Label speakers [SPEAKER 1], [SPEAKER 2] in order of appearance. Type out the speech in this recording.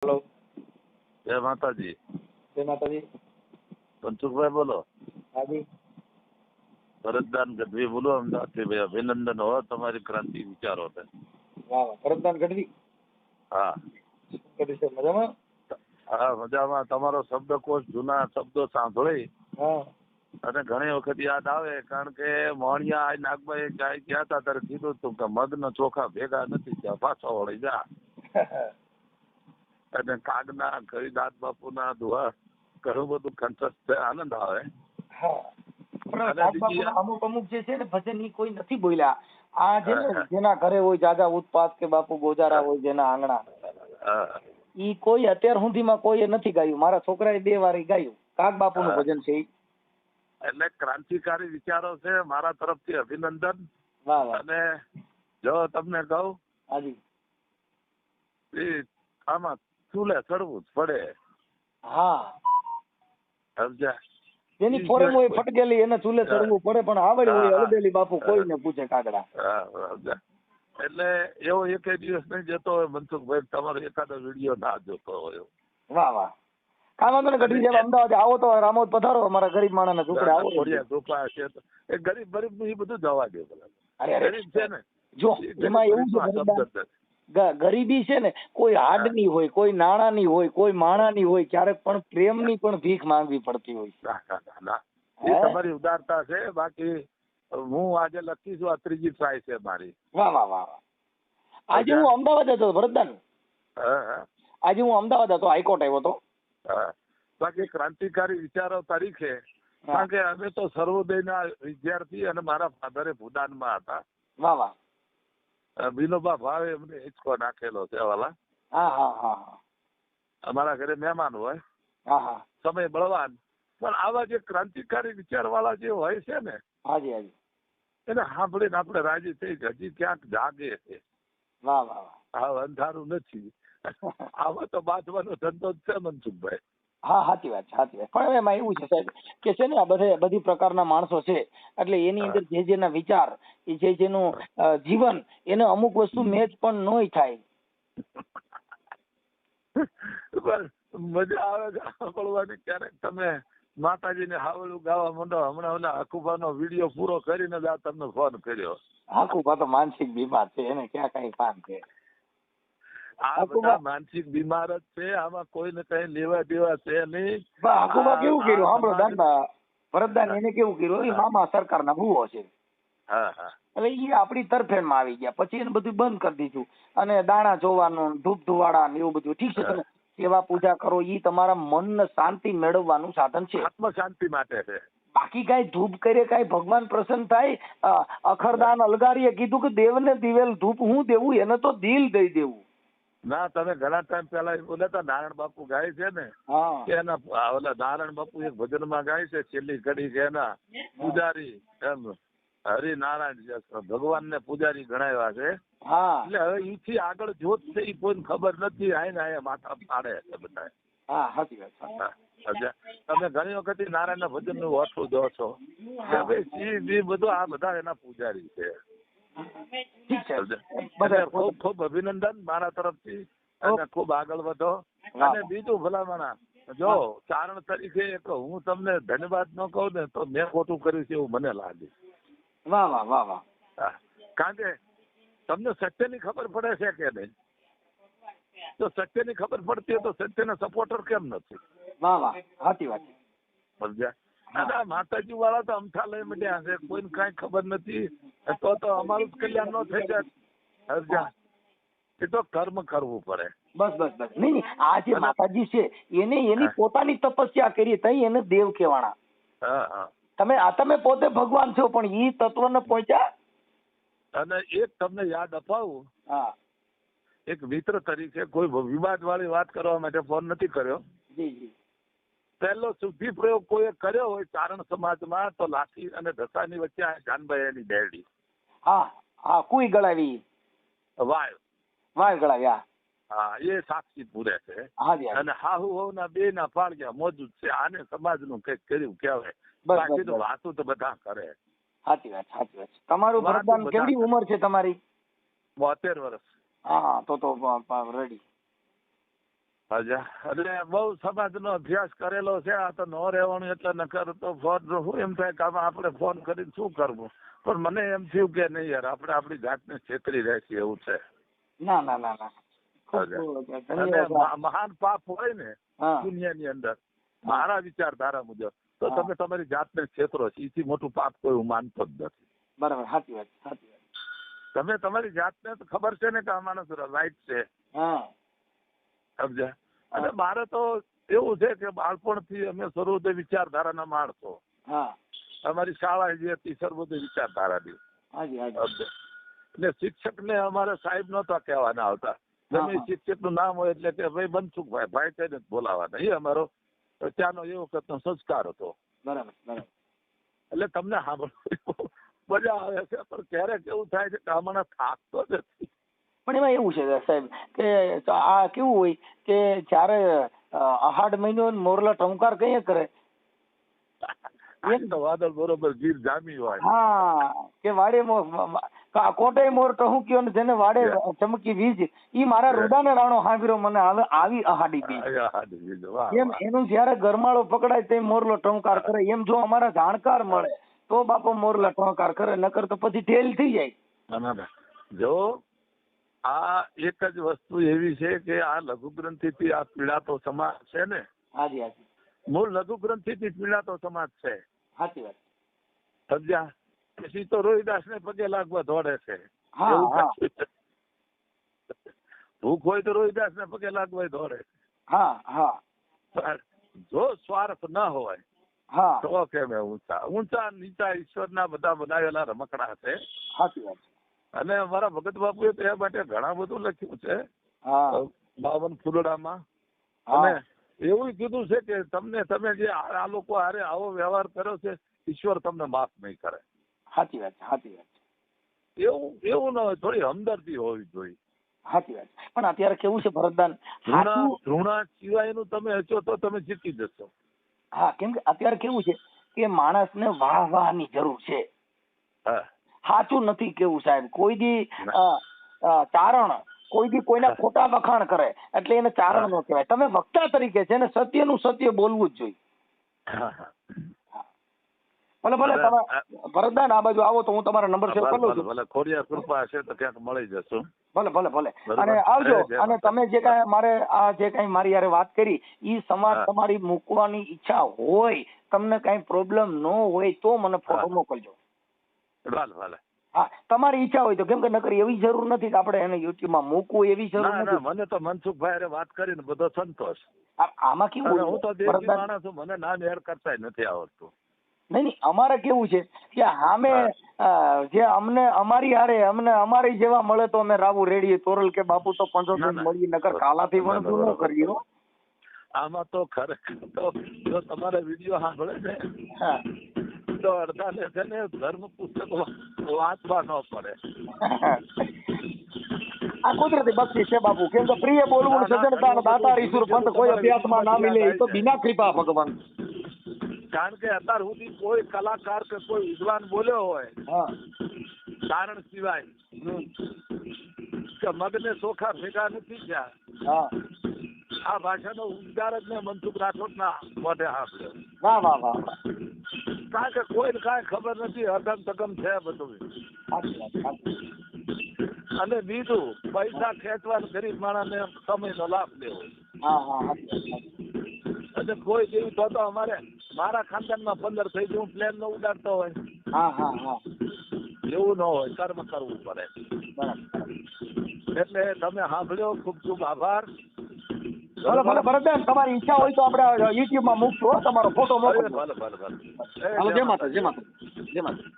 [SPEAKER 1] Hello,
[SPEAKER 2] જય માતાજી.
[SPEAKER 1] જય માતાજી.
[SPEAKER 2] પંચુકભાઈ બોલો.
[SPEAKER 1] હાજી.
[SPEAKER 2] ભરતદાન ગઢવી બોલો, અમદાવાદથી. ભાઈ અભિનંદન હો તમારી ક્રાંતિ વિચારો છે.
[SPEAKER 1] વાહ વાહ. ભરતદાન ગઢવી.
[SPEAKER 2] હા
[SPEAKER 1] ગઢવી છે, મજામાં?
[SPEAKER 2] હા મજામાં. તમારો શબ્દકોશ જૂના શબ્દો સાંભળી
[SPEAKER 1] હા
[SPEAKER 2] અને ઘણી વખત યાદ આવે, કારણ કે મોણિયા નાગભાઈ ક્યાંય ગયા હતા ત્યારે કીધું હતું કે મગનો ચોખા ભેગા નથી ત્યાં પાછો વળી જા. અને કાગના હરિદાસ બાપુના દુહા ઘણું બધું કંઠસ્થ છે, આનંદ આવે.
[SPEAKER 1] હા. પણ
[SPEAKER 2] અને
[SPEAKER 1] સાત
[SPEAKER 2] બીજી
[SPEAKER 1] બાપુના અમુક જે છે ને ભજન ઈ કોઈ નથી બોલ્યા. આ છે ને જેના ઘરે હોય જાજા ઉત્પાત કે બાપુ ગોજારા હોય જેના આંગણા, ઈ કોઈ અત્યાર સુધીમાં કોઈએ નથી ગાયું. મારા છોકરાએ 2 વાર ગાયું. કાગ બાપુનું ભજન છે ઈ.
[SPEAKER 2] એટલે ક્રાંતિકારી વિચારો છે, મારા તરફથી અભિનંદન.
[SPEAKER 1] વાહ વાહ.
[SPEAKER 2] અને જો તમને કહું,
[SPEAKER 1] હાજી.
[SPEAKER 2] આમાં ચૂલે ચડવું જ પડે.
[SPEAKER 1] હા.
[SPEAKER 2] સમજ્યા?
[SPEAKER 1] જેની ફોરમ હોય ફટકેલી એને ચૂલે ચડવું પડે, પણ આવડી હોય અલબેલી બાપુ કોઈને પૂછે કાગડા.
[SPEAKER 2] એટલે એવો એક દિવસ નહીં જતો હોય મનસુખભાઈ તમારો એકાદો વિડીયો ના જોતો હોય.
[SPEAKER 1] વાહ વાહ. કામ વાંધો ને ગઢવી સાહેબ, અમદાવાદ આવો તો રામોદ પધારો, અમારા ગરીબ માણસના ઝૂંપડે આવો.
[SPEAKER 2] ઝૂંપડા છે એ ગરીબ નું એ બધું જવા દે. ગરીબ છે ને,
[SPEAKER 1] જો એમાં એવું છે ગરીબી છે ને, કોઈ હાડની હોય, કોઈ નાણાંની હોય, કોઈ માણાની હોય, ક્યારેક પણ પ્રેમની પણ ભીખ માંગવી પડતી હોય.
[SPEAKER 2] એ તમારી ઉદારતા છે. બાકી હું આજે લખી છું, આ 3જી ટ્રાય છે મારી.
[SPEAKER 1] વાહ વાહ વાહ. આજે હું અમદાવાદ હતો ભરતદાન. આજે હું અમદાવાદ હતો, હાઈકોર્ટ આવ્યો હતો.
[SPEAKER 2] બાકી ક્રાંતિકારી વિચારો તરીકે, કારણ કે અમે તો સર્વોદયના વિદ્યાર્થી અને મારા ફાધરે ભૂદાનમાં હતા.
[SPEAKER 1] વાહ વાહ.
[SPEAKER 2] વિનોબા ભાવે એમને હિંચકો નાખેલો છે વાલા.
[SPEAKER 1] હા હા હા.
[SPEAKER 2] અમારા ઘરે મહેમાન હોય,
[SPEAKER 1] હા હા.
[SPEAKER 2] સમય બળવાન, પણ આવા જે ક્રાંતિકારી વિચાર વાળા જે હોય છે ને,
[SPEAKER 1] હાજી હાજી,
[SPEAKER 2] એને સાંભળીને આપણે રાજી થઈ હજી ક્યાંક જાગે છે.
[SPEAKER 1] વાહ વાહ.
[SPEAKER 2] હા, અંધારું નથી. આવા તો બાંધવાનો ધંધો જ છે મનસુખભાઈ.
[SPEAKER 1] હા સાચી વાત છે, સાચી વાત. પણ એમાં એવું છે સાહેબ કે છે ને, આ બધી પ્રકારના માણસો છે, એટલે એની અંદર જે જેના વિચાર, જે જેનું જીવન, એને અમુક વસ્તુ મેચ પણ નોય થાય.
[SPEAKER 2] મજા આવે સાંભળવાની. ક્યારેક તમે માતાજીને હાવલું ગાવા માંડો. હમણાં ઓલા હકુબાનો વિડીયો પૂરો કરીને જ આ તમને ફોન કર્યો.
[SPEAKER 1] હકુબા તો માનસિક બીમાર છે, એને ક્યાં કઈ કામ છે.
[SPEAKER 2] આ બધા માનસિક બીમાર જ છે, આમાં કોઈને કઈ લેવા દેવા છે નહીં.
[SPEAKER 1] હકુબા કેવું કર્યું સાંભળો દાનબા, ભરતદાન એને કેવું કર્યું, એ મામા સરકારના ભૂવો છે. એટલે એ આપણી તરફેણમાં આવી ગયા, પછી એને બધું બંધ કરી દીધું, અને દાણા જોવાનું, ધૂપ ધુવાડા ને એવું બધું. ઠીક છે, તમે સેવા પૂજા કરો, એ તમારા મનને શાંતિ મેળવવાનું સાધન છે,
[SPEAKER 2] આત્મ શાંતિ માટે છે.
[SPEAKER 1] બાકી કઈ ધૂપ કરે કઈ ભગવાન પ્રસન્ન થાય? અખરદાન અલગારીએ કીધું કે દેવને દિવેલ ધૂપ હું દેવું, એને તો દિલ દઈ દેવું.
[SPEAKER 2] ના, તમે ઘણા ટાઈમ પેલા બોલ્યા હતા નારાયણ બાપુ ગાય છે ને, કે એના ઓલા નારાયણ બાપુ એક ભજનમાં ગાય છે, છેલ્લી ઘડી કે એના પૂજારી એમ હરિનારાયણ ભગવાન ને પૂજારી ગણાવ્યા છે. એટલે હવે ઈથી આગળ જોત છે એ કોઈને ખબર નથી. આયા માથા પાડે છે બધા. તમે ઘણી વખત નારાયણ ના ભજન નું ઓછું દો છો કે ભાઈ બધું આ બધા એના પૂજારી છે. ખૂબ ખૂબ અભિનંદન મારા તરફથી, અને ખૂબ આગળ વધો. અને બીજું ભલામણા, જો ચારણ તરીકે હું તમને ધન્યવાદ ન કહું ને તો મેં ખોટું કર્યું છે એવું મને લાગે.
[SPEAKER 1] વાહ વાહ વાહ વાહ.
[SPEAKER 2] કારણ કે તમને સત્યની ખબર પડે છે કે નહીં? તો સત્યની ખબર પડતી હોય તો સત્યના સપોર્ટર કેમ નથી?
[SPEAKER 1] વાહ વાહ, સાચી વાત.
[SPEAKER 2] સમજ્યા? માતાજી વાળા તો અમથા લઈ મળ્યા છે, કોઈને કઈ ખબર નથી, તો અમારું જ કલ્યાણ ન થઈ જાય. એ તો કર્મ કરવું પડે.
[SPEAKER 1] બસ બસ બસ. નહીં, આ જે માતાજી છે એને એની પોતાની તપસ્યા કરી, તઈ એને દેવ કહેવાના. તમે પોતે ભગવાન છો, પણ ઈ તત્વ ને પહોંચ્યા.
[SPEAKER 2] અને એક તમને યાદ અપાવું, એક મિત્ર તરીકે કોઈ વિવાદ વાળી વાત કરવા માટે ફોન નથી કર્યો. પહેલો શુદ્ધિ પ્રયોગ કોઈ કર્યો હોય ચારણ સમાજમાં તો લાઠી અને ધસાની વચ્ચે જાનભાઈ એની બેરડી.
[SPEAKER 1] કુઈ ગળાવી, વાય ગળાવી. હા,
[SPEAKER 2] એ સાક્ષી પૂરે છે. અને હાહુ હોવ ના બે ના પાળ્યા મોજૂદ છે. આને સમાજ નું કઈક કર્યું કહેવાય. બાકી તો વાતું તો બધા કરે.
[SPEAKER 1] સાચી વાત, સાચી વાત. તમારું ભરતદાન કેવડી ઉંમર છે તમારી?
[SPEAKER 2] 72 વર્ષ.
[SPEAKER 1] હા, તો રેડી.
[SPEAKER 2] અચ્છા, એટલે બહુ સમાજનો અભ્યાસ કરેલો છે. આ તો ન રહેવાનું એટલે નકર તો ફોન હું એમ થાય કે આપણે ફોન કરીને શું કરવું, પણ મને એમ થયું કે નહીં યાર, આપણે આપણી જાતને છેતરી રહેશે એવું છે.
[SPEAKER 1] ના ના ના ના,
[SPEAKER 2] અને મહાન પાપ હોય ને દુનિયાની અંદર મારા વિચારધારા મુજબ તો તમે તમારી જાતને છેતરો છો. એથી મોટું પાપ કોઈ હું માનતો જ નથી.
[SPEAKER 1] બરાબર, સાચી વાત, સાચી વાત.
[SPEAKER 2] તમે તમારી જાતને તો ખબર છે ને કે આ માણસ રાઈટ છે, સમજ્યા? અને મારે તો એવું છે કે બાળપણથી અમે સર્વોદય વિચારધારાના માણસો. અમારી શાળા જે હતી સર્વોદય વિચારધારાની. એટલે શિક્ષક ને અમારે સાહેબ નહોતા કહેવાના આવતા. તમે શિક્ષક નું નામ હોય એટલે કે ભાઈ બનસુખભાઈ, ભાઈ કઈને જ બોલાવાના. એ અમારો ત્યાંનો એ વખતનો સંસ્કાર હતો.
[SPEAKER 1] બરાબર બરાબર.
[SPEAKER 2] એટલે તમને સાંભળવું મજા આવે છે, પણ ક્યારેક એવું થાય છે કે હમણાં થાકતો નથી.
[SPEAKER 1] પણ એમાં એવું છે સાહેબ કે આ કેવું હોય કે જયારે અહાડ મહિનો મોરલા ટંકાર કઈ કરે
[SPEAKER 2] એમ તો વાદળ બરોબર ગીર જામી હોય.
[SPEAKER 1] હા, કે વાડે કોટે મોર ટહુક્યો ને જેને વાડે ચમકી વીજ, ઈ મારા રૂડાને રાણો હાંભળ્યો મને હવે આવી અહાડી બીજ. એમ એનું જયારે ગરમાળો પકડાય તે મોરલો ટંકાર કરે. એમ જો અમારા જાણકાર મળે તો બાપો મોરલા ટંકાર કરે, નકર તો પછી ઢેલ થઈ જાય.
[SPEAKER 2] જો આ એક જ વસ્તુ એવી છે કે આ લઘુ ગ્રંથિ થી આ પીડાતો સમાજ છે ને.
[SPEAKER 1] હાજી હાજી,
[SPEAKER 2] મૂળ લઘુ ગ્રંથિ થી પીડાતો સમાજ છે.
[SPEAKER 1] સાચી વાત.
[SPEAKER 2] સમજ્યા? પછી તો રોહિદાસ ને પગે લાગવા દોડે છે. ભૂખ હોય તો રોહિદાસ ને પગે લાગવા દોડે. જો સ્વાર્થ ન હોય તો કેમ ઊંચા ઊંચા નીચા ઈશ્વરના બધા બનાવેલા રમકડા છે.
[SPEAKER 1] સાચી વાત.
[SPEAKER 2] અને અમારા ભગત બાપુએ તે માટે ઘણા બધું લખ્યું છે 52 ફૂલડામાં. અને એવું કીધું છે કે તમે જે આ લોકો હારે આવો વ્યવહાર કર્યો છે, ઈશ્વર તમને માફ નહીં કરે.
[SPEAKER 1] સાચી વાત, સાચી વાત.
[SPEAKER 2] એવું ન હોય, થોડી હમદર્દી હોવી જોઈએ.
[SPEAKER 1] સાચી વાત. પણ અત્યારે કેવું છે ભરતદાન,
[SPEAKER 2] ધૃણા સિવાયનું તમે હશો તો તમે જીતી જશો.
[SPEAKER 1] હા, કેમ કે અત્યારે કેવું છે કે માણસને વાહની જરૂર છે. સાચું નથી કેવું સાહેબ. કોઈ દી ચારણ, કોઈ દી કોઈના ખોટા વખાણ કરે એટલે એને ચારણ નો કહેવાય. તમે વક્તા તરીકે છે ને સત્યનું સત્ય બોલવું જ જોઈએ. ભલે ભલે તમે ભરતદાન આ બાજુ આવો તો હું તમારા નંબર સેવ કરી લઉં છું.
[SPEAKER 2] ભલે ખોડિયાર કૃપા હશે તો ક્યાંક મળી જશું.
[SPEAKER 1] ભલે ભલે ભલે, અને આવજો. અને તમે જે કઈ મારે આ જે કઈ મારી યારે વાત કરી ઈ સમાજ તમારી મૂકવાની ઈચ્છા હોય, તમને કઈ પ્રોબ્લેમ ન હોય તો મને ફોટો મોકલજો.
[SPEAKER 2] ભલે ભલે.
[SPEAKER 1] હા, તમારી ઈચ્છા હોય તો. કેમ કે નકર એવી જરૂર નથી કે આપણે એને યુટ્યુબ માં મૂકવું, એવી જરૂર નથી.
[SPEAKER 2] મને તો મનસુખભાઈ વાત કરીને બધો સંતોષ.
[SPEAKER 1] આમાં કેવું,
[SPEAKER 2] હું તો દેશી માણસ છું, મને નામ એડ કરતા નથી આવડતું.
[SPEAKER 1] નહીં, અમારે કેવું છે કે સામે જે અમને અમારી હારે અમને અમારી જેવા મળે તો અમે રાવું રેડીએ તોરલ કે બાપુ તો 75 મળીએ, નકર કાલાથી વણતું ન કરીએ.
[SPEAKER 2] આમાં તો ખરેખર તો જો તમારા વિડીયો સાંભળે ને તો અડધા ને છે ને ધર્મ પુસ્તક વાંચવા ન પડે.
[SPEAKER 1] આ કુદરતી બક્ષી છે બાપુ. કેમ કે પ્રિય બોલવું સજ્જનતા દાતા ઈશ્વર પંથ કોઈ અભ્યાસમાં ના મિલે તો બિના કૃપા ભગવાન.
[SPEAKER 2] કારણ કે અત્યાર સુધી કોઈ કલાકાર કે કોઈ વિદ્વાન બોલ્યો હોય કારણ સિવાય કે મગને ચોખા ભેગા નથી થયા, આ ભાષાનો ઉદ્ગાર જ મેં મનસુખ રાઠોડના મોઢે સાંભળ્યો.
[SPEAKER 1] વાહ વાહ વાહ.
[SPEAKER 2] કારણ કે કોઈને કાંઈ ખબર નથી, અગમ તગમ છે બધું. અને બીજું પૈસા ખેંચવા ગરીબ માણસને સમયનો લાભ લેવો. અને કોઈ જેવી તો અમારે મારા ખાનદાનમાં 15 થઈ ગયું પ્લેન નો ઉડાડતો હોય. એવું ન હોય, કર્મ કરવું પડે. એટલે તમે સાંભળ્યો, ખૂબ ખૂબ આભાર.
[SPEAKER 1] ભલે ભલે ભરતદાન, તમારી ઈચ્છા હોય તો આપણે યુટ્યુબ માં મૂકશો તમારો ફોટો મોકલો.
[SPEAKER 2] ભલે ભલે ભલે.
[SPEAKER 1] જય માતા, જય માતા, જય માતા.